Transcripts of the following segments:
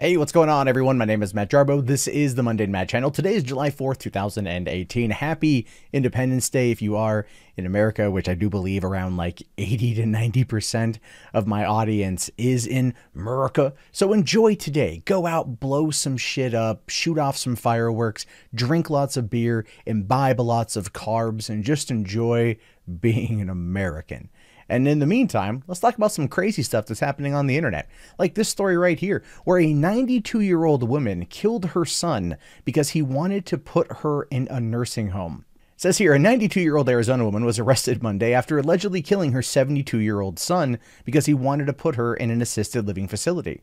Hey, what's going on, everyone? My name is Matt Jarbo. This is the Mundane Matt channel. Today is July 4th, 2018. Happy Independence Day if you are in America, which I do believe around like 80 to 90% of my audience is in America. So enjoy today. Go out, blow some shit up, shoot off some fireworks, drink lots of beer, imbibe lots of carbs, and just enjoy being an American. And in the meantime, let's talk about some crazy stuff that's happening on the internet. Like this story right here, where a 92-year-old woman killed her son because he wanted to put her in a nursing home. It says here, a 92-year-old Arizona woman was arrested Monday after allegedly killing her 72-year-old son because he wanted to put her in an assisted living facility.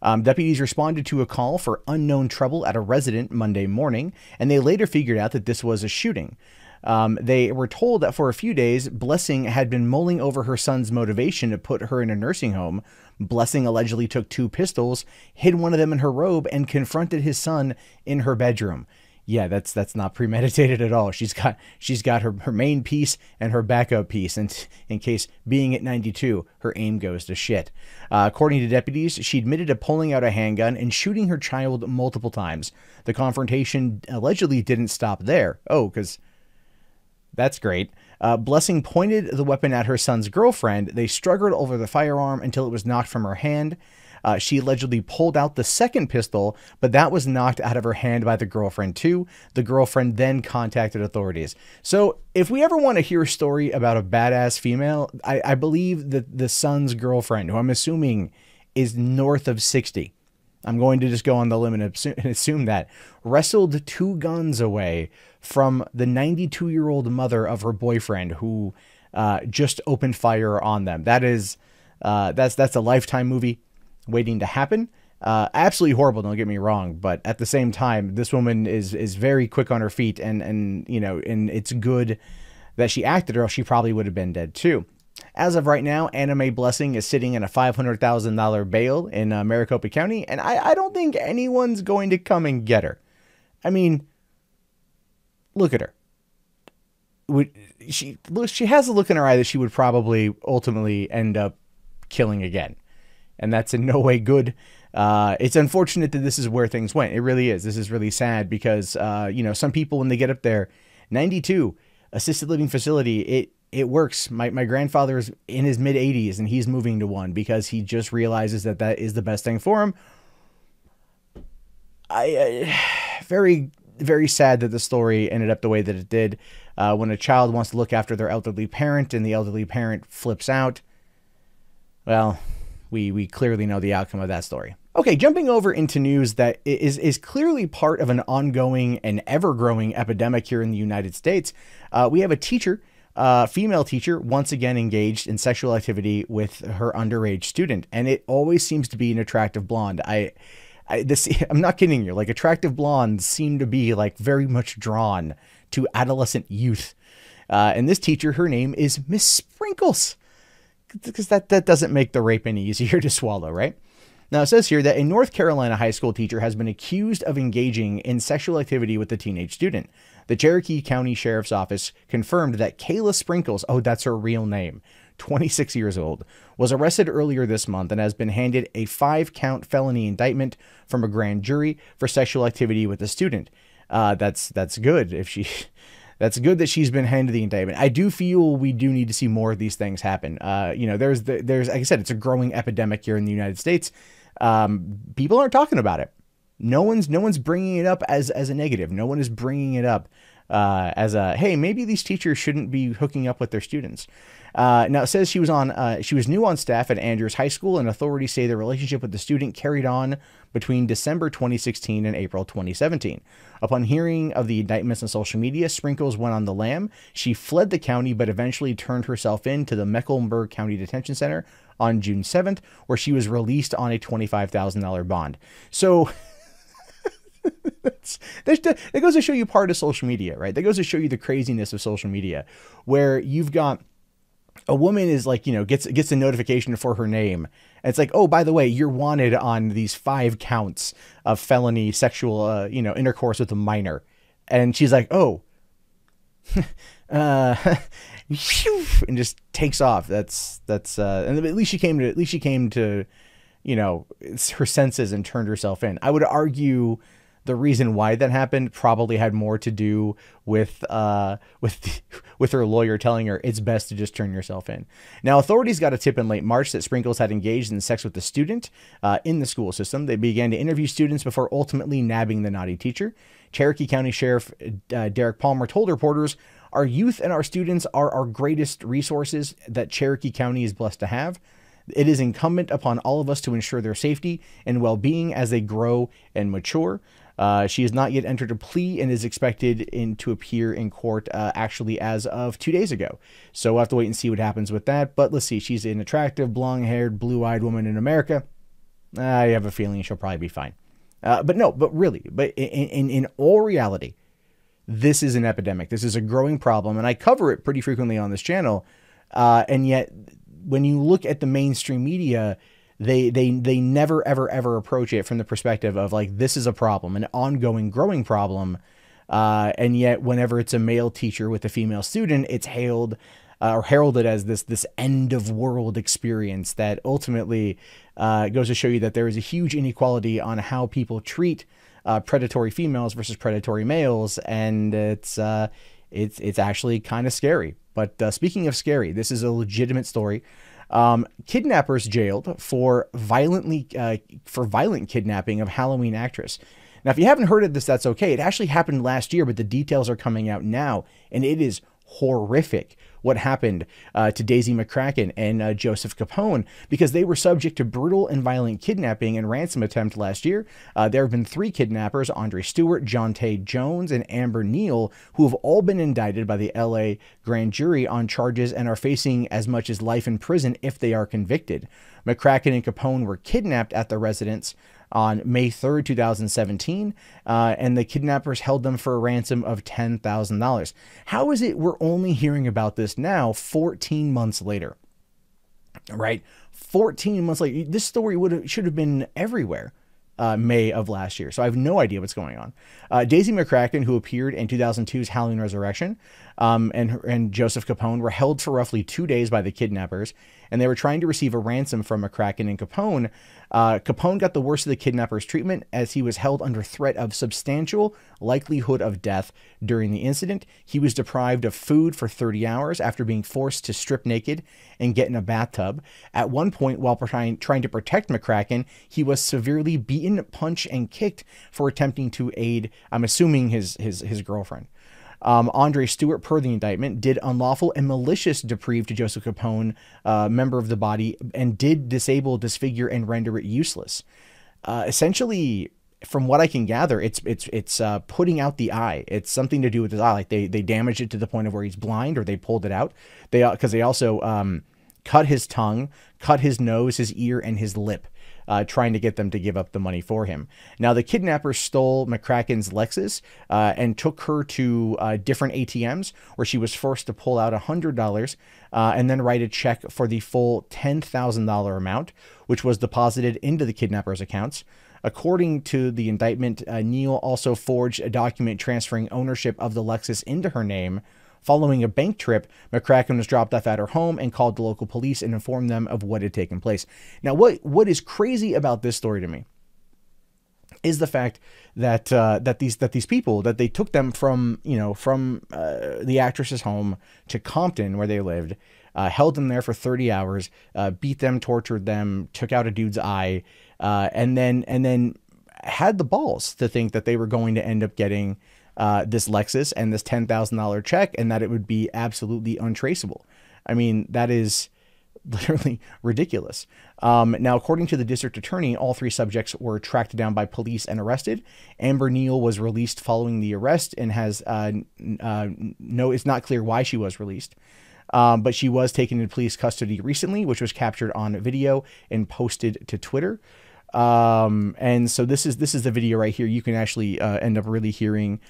Deputies responded to a call for unknown trouble at a residence Monday morning, and they later figured out that this was a shooting. They were told that for a few days, Blessing had been mulling over her son's motivation to put her in a nursing home. Blessing allegedly took two pistols, hid one of them in her robe, and confronted his son in her bedroom. Yeah, that's not premeditated at all. She's got her main piece and her backup piece, and in case being at 92, her aim goes to shit. According to deputies, she admitted to pulling out a handgun and shooting her child multiple times. The confrontation allegedly didn't stop there. Oh, because that's great. Blessing pointed the weapon at her son's girlfriend. They struggled over the firearm until it was knocked from her hand. She allegedly pulled out the second pistol, but that was knocked out of her hand by the girlfriend too. The girlfriend then contacted authorities. So if we ever want to hear a story about a badass female, I believe that the son's girlfriend, who I'm assuming is north of 60, I'm going to just go on the limb and assume that, wrestled two guns away from the 92-year-old mother of her boyfriend who just opened fire on them. That's a Lifetime movie waiting to happen. Absolutely horrible, don't get me wrong, but at the same time, this woman is very quick on her feet, and you know, and it's good that she acted, or else she probably would have been dead too. As of right now, Anna Mae Blessing is sitting in a $500,000 bail in Maricopa County, and I don't think anyone's going to come and get her. I mean, look at her. She has a look in her eye that she would probably ultimately end up killing again, and that's in no way good. It's unfortunate that this is where things went. It really is. This is really sad because you know, some people, when they get up there, 92, assisted living facility, it works. My grandfather is in his mid 80s and he's moving to one because he just realizes that that is the best thing for him. Very, very sad that the story ended up the way that it did. When a child wants to look after their elderly parent and the elderly parent flips out, well, we clearly know the outcome of that story. Okay, jumping over into news that is clearly part of an ongoing and ever-growing epidemic here in the United States. We have a teacher, female teacher, once again engaged in sexual activity with her underage student, and it always seems to be an attractive blonde. I'm not kidding you. Like, attractive blondes seem to be like very much drawn to adolescent youth. And this teacher, her name is Miss Sprinkles, because that doesn't make the rape any easier to swallow, right? Now, it says here that a North Carolina high school teacher has been accused of engaging in sexual activity with a teenage student. The Cherokee County Sheriff's Office confirmed that Kayla Sprinkles, oh, that's her real name, 26 years old, was arrested earlier this month and has been handed a 5-count felony indictment from a grand jury for sexual activity with a student. That's good. That's good that she's been handed the indictment. I do feel we do need to see more of these things happen. You know, there's like I said, it's a growing epidemic here in the United States. People aren't talking about it. No one's bringing it up as a negative. No one is bringing it up as a, hey, maybe these teachers shouldn't be hooking up with their students. Now, it says she was new on staff at Andrews High School, and authorities say the relationship with the student carried on between December 2016 and April 2017. Upon hearing of the indictments on social media, Sprinkles went on the lam. She fled the county, but eventually turned herself in to the Mecklenburg County Detention Center on June 7th, where she was released on a $25,000 bond. So that goes to show you part of social media, right? That goes to show you the craziness of social media, where you've got a woman is like, you know, gets a notification for her name. And it's like, oh, by the way, you're wanted on these 5 counts of felony sexual, you know, intercourse with a minor. And she's like, oh, and just takes off. And at least she came to her senses and turned herself in. I would argue the reason why that happened probably had more to do with her lawyer telling her it's best to just turn yourself in. Now, authorities got a tip in late March that Sprinkles had engaged in sex with a student in the school system. They began to interview students before ultimately nabbing the naughty teacher. Cherokee County Sheriff Derek Palmer told reporters, "Our youth and our students are our greatest resources that Cherokee County is blessed to have. It is incumbent upon all of us to ensure their safety and well-being as they grow and mature." She has not yet entered a plea and is expected to appear in court actually as of 2 days ago. So we'll have to wait and see what happens with that. But let's see. She's an attractive, blonde-haired, blue-eyed woman in America. I have a feeling she'll probably be fine. But in all reality, this is an epidemic. This is a growing problem, and I cover it pretty frequently on this channel. And yet, when you look at the mainstream media, they never, ever approach it from the perspective of like, this is a problem, an ongoing, growing problem. And yet whenever it's a male teacher with a female student, it's hailed or heralded as this end of world experience that ultimately goes to show you that there is a huge inequality on how people treat predatory females versus predatory males. And it's actually kind of scary. But speaking of scary, this is a legitimate story. Kidnappers jailed for violent kidnapping of Halloween actress. Now, if you haven't heard of this, that's okay. It actually happened last year, but the details are coming out now, and it is horrific what happened to Daisy McCrackin and Joseph Capone, because they were subject to brutal and violent kidnapping and ransom attempt last year. There have been 3 kidnappers, Stewart, Johntae Jones, and Amber Neal, who have all been indicted by the LA grand jury on charges and are facing as much as life in prison if they are convicted. McCrackin and Capone were kidnapped at the residence on May 3rd, 2017, and the kidnappers held them for a ransom of $10,000. How is it we're only hearing about this now, 14 months later? Right? 14 months later. This story should have been everywhere. May of last year. So I have no idea what's going on. Daisy McCrackin, who appeared in 2002's Halloween Resurrection, and Joseph Capone were held for roughly 2 days by the kidnappers, and they were trying to receive a ransom from McCrackin and Capone. Capone got the worst of the kidnappers' treatment as he was held under threat of substantial likelihood of death during the incident. He was deprived of food for 30 hours after being forced to strip naked and get in a bathtub. At one point, while trying to protect McCrackin, he was severely beaten, punched, and kicked for attempting to aid, I'm assuming, his girlfriend. Stewart, per the indictment, did unlawful and malicious deprive to Joseph Capone, member of the body, and did disable, disfigure, and render it useless. Essentially, from what I can gather, it's putting out the eye. It's something to do with his eye. Like they damaged it to the point of where he's blind, or they pulled it out. Because they also cut his tongue, cut his nose, his ear, and his lip. Trying to get them to give up the money for him. Now, the kidnappers stole McCrackin's Lexus and took her to different ATMs where she was forced to pull out $100 and then write a check for the full $10,000 amount, which was deposited into the kidnappers' accounts. According to the indictment, Neal also forged a document transferring ownership of the Lexus into her name. Following a bank trip, McCrackin was dropped off at her home and called the local police and informed them of what had taken place. Now, what is crazy about this story to me is the fact that these people, that they took them from the actress's home to Compton, where they lived, held them there for 30 hours, beat them, tortured them, took out a dude's eye, and then had the balls to think that they were going to end up getting this Lexus and this $10,000 check, and that it would be absolutely untraceable. I mean, that is literally ridiculous. Now, according to the district attorney, all 3 subjects were tracked down by police and arrested. Amber Neal was released following the arrest and has it's not clear why she was released. But she was taken into police custody recently, which was captured on video and posted to Twitter. And so this is the video right here. You can actually end up really hearing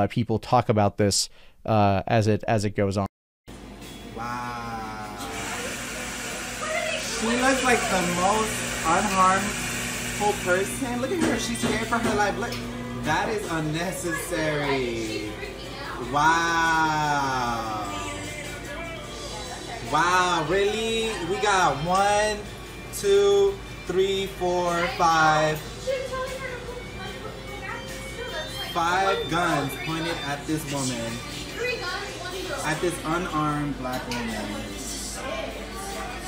people talk about this as it goes on. Wow. She looks like the most unharmful person. Look at her. She's scared for her life. Look. That is unnecessary. Wow. Wow, really? We got 1, 2, 3, 4, 5. 5 guns pointed at this woman. 3 guns, 1 girl. At this unarmed black woman.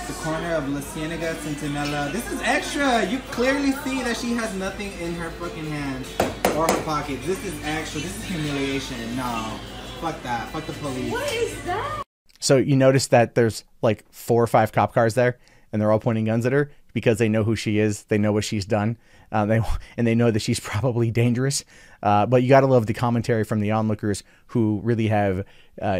The corner of La Cienega, Centinela. This is extra. You clearly see that she has nothing in her fucking hands or her pockets. This is extra. This is humiliation. No. Fuck that. Fuck the police. What is that? So you notice that there's like 4 or 5 cop cars there, and they're all pointing guns at her because they know who she is. They know what she's done. They know that she's probably dangerous. But you got to love the commentary from the onlookers who really have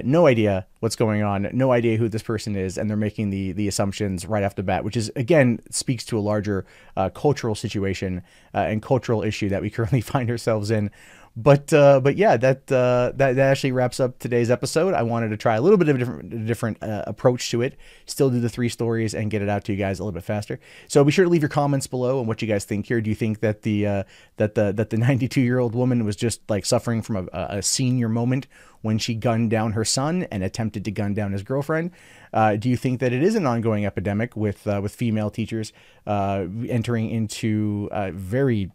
no idea what's going on, no idea who this person is, and they're making the assumptions right off the bat, which is, again, speaks to a larger cultural situation and cultural issue that we currently find ourselves in. But yeah, that actually wraps up today's episode. I wanted to try a little bit of a different approach to it, still do the 3 stories and get it out to you guys a little bit faster. So be sure to leave your comments below on what you guys think here. Do you think that the 92-year-old woman was just like suffering from a senior moment when she gunned down her son and attempted to gun down his girlfriend? Do you think that it is an ongoing epidemic with female teachers entering into very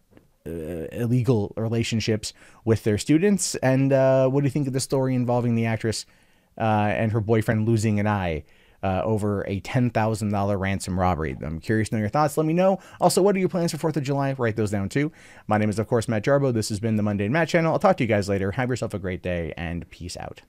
illegal relationships with their students? And what do you think of the story involving the actress and her boyfriend losing an eye over a $10,000 ransom robbery? I'm curious to know your thoughts. Let me know. Also, what are your plans for 4th of July? Write those down too. My name is, of course, Matt Jarbo. This has been the Mundane Matt channel. I'll talk to you guys later. Have yourself a great day and peace out.